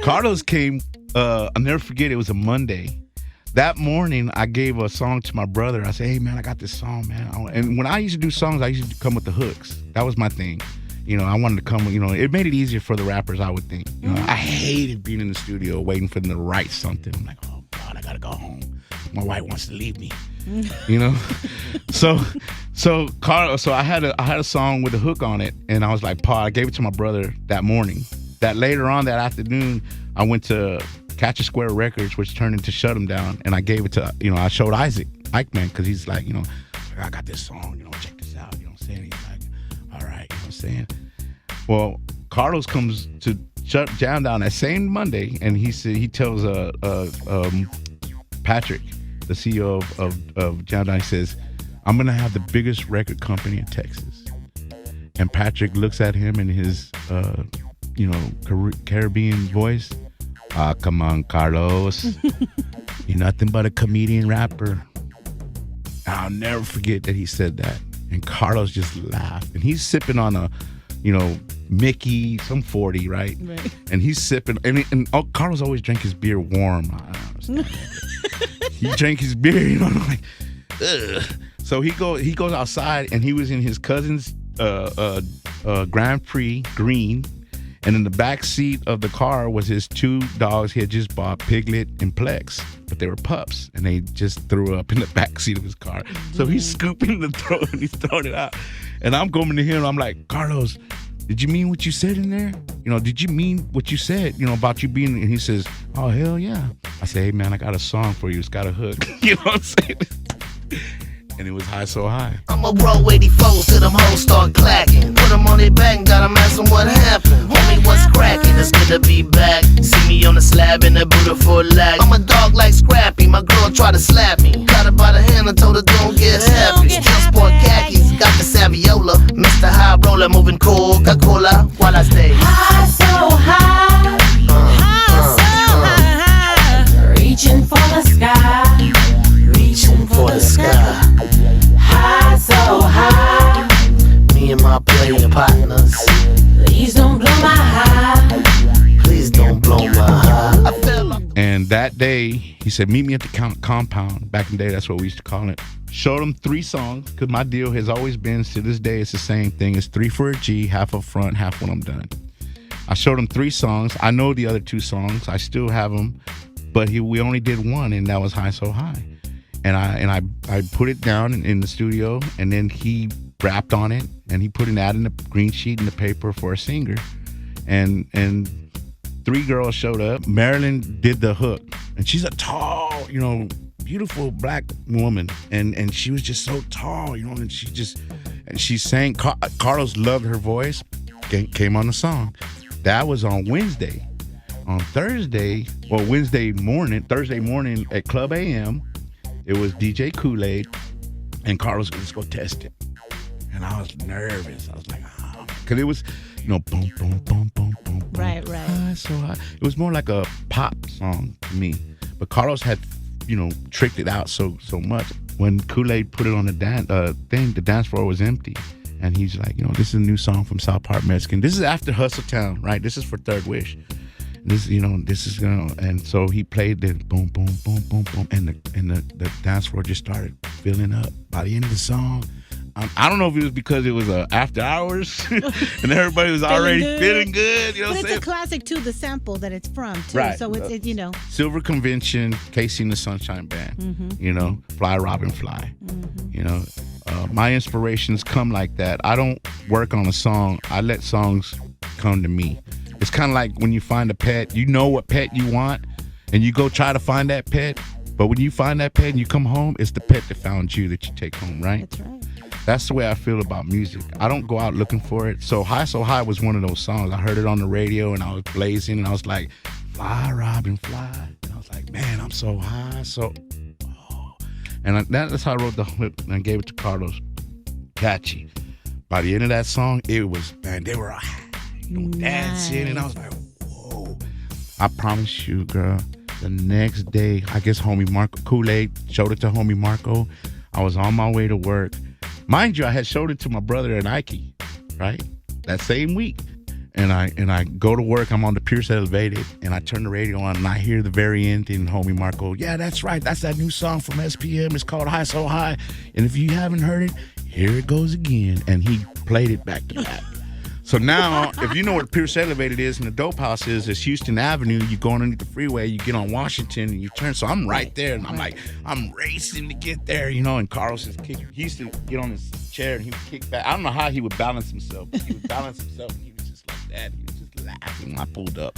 Carlos came. I'll never forget. It was a Monday. That morning, I gave a song to my brother. I said, "Hey man, I got this song, man." And when I used to do songs, I used to come with the hooks. That was my thing. I wanted to come. It made it easier for the rappers, I would think. I hated being in the studio waiting for them to write something. I'm like, oh God, I gotta go home. My wife wants to leave me. So Carlos. So I had a song with a hook on it, and I was like, "Pa," I gave it to my brother that morning. That later on that afternoon, I went to Catch a Square Records, which turned into Shut 'Em Down, and I gave it to, I showed Eichmann, because he's like, I got this song, check this out, you know what I'm saying? He's like, all right, you know what I'm saying? Well, Carlos comes to Shut Jam Down that same Monday, and he tells Patrick, the CEO of Jam Down, he says, "I'm going to have the biggest record company in Texas." And Patrick looks at him in his, Caribbean voice. "Ah, come on, Carlos. You're nothing but a comedian rapper." I'll never forget that he said that. And Carlos just laughed. And he's sipping on a, Mickey, some 40, right? And he's sipping. And Carlos always drank his beer warm. I don't understand that. He drank his beer, like, ugh. So he goes outside, and he was in his cousin's Grand Prix green. And in the back seat of the car was his two dogs he had just bought, Piglet and Plex. But they were pups, and they just threw up in the back seat of his car. So he's scooping the throat, and he's throwing it out. And I'm going to him, and I'm like, "Carlos, did you mean what you said in there? Did you mean what you said, about you being..." And he says, "Oh, hell yeah." I say, "Hey, man, I got a song for you. It's got a hook." You know what I'm saying? And it was High So High. I'ma roll 84s till them hoes start clacking. Put them on their back and got them asking what happened. Homie, what's cracking? It's good to be back. See me on the slab in the Buddha for a lag. I'm a dog like Scrappy. My girl tried to slap me. Got her by the hand and told her don't get happy. Still sport khakis, got the Saviola. Mr. High Roller moving Coca-Cola while I stay high, so high, reaching for the sky, reaching for the sky. High, so high, me and my player partners. Please don't blow my high. Please don't blow my high. I feel like. And that day, he said, "Meet me at the compound." Back in the day, that's what we used to call it. Showed him 3 songs, because my deal has always been, to this day, it's the same thing. It's 3 for a G, half up front, half when I'm done. I showed him 3 songs. I know the other 2 songs. I still have them. But we only did one, and that was High So High. And I put it down in the studio, and then he rapped on it, and he put an ad in the green sheet in the paper for a singer. And 3 girls showed up. Marilyn did the hook, and she's a tall, beautiful black woman, and she was just so tall, and she sang. Carlos loved her voice, came on the song. That was on Wednesday. On Thursday morning at Club AM, it was DJ Coolaid, and Carlos, "Let's go test it." And I was nervous. I was like, oh, because it was, boom, boom, boom, boom, boom. Right. High, so high. It was more like a pop song to me. But Carlos had, tricked it out so much. When Coolaid put it on the dance floor was empty. And he's like, "This is a new song from South Park Mexican. This is after Hustle Town, right? This is for Third Wish. This is and so he played the boom, boom, boom, boom, boom, and the dance floor just started filling up. By the end of the song, I don't know if it was because it was after hours and everybody was already feeling good. But it's a classic too, the sample that it's from too. Right. So it's Silver Convention, Casey and the Sunshine Band. Mm-hmm. Fly Robin Fly. Mm-hmm. My inspirations come like that. I don't work on a song. I let songs come to me. It's kind of like when you find a pet, you know what pet you want, and you go try to find that pet. But when you find that pet and you come home, it's the pet that found you that you take home, right? That's right. That's the way I feel about music. I don't go out looking for it. So High So High was one of those songs. I heard it on the radio, and I was blazing, and I was like, "Fly, Robin, fly." And I was like, "Man, I'm so high." And that's how I wrote the hook, and I gave it to Carlos. Catchy. By the end of that song, it was, man, they were dancing, and I was like, whoa. I promise you, girl, the next day, I guess homie Marco Coolaid showed it to homie Marco. I was on my way to work. Mind you, I had showed it to my brother and Ike, right? That same week. And I go to work. I'm on the Pierce Elevated, and I turn the radio on, and I hear the very end. And homie Marco, yeah, that's right. That's that new song from SPM. It's called High So High. And if you haven't heard it, here it goes again. And he played it back to back. So now, if you know where Pierce Elevated is and the Dope House is, it's Houston Avenue. You go underneath the freeway, you get on Washington, and you turn. So I'm right there, and I'm racing to get there, And Carlos is kicking. He used to get on his chair, and he would kick back. I don't know how he would balance himself. But he would balance himself, and he was just like that. He was just laughing when I pulled up.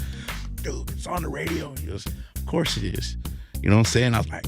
Dude, it's on the radio. He goes, of course it is. You know what I'm saying? I was like,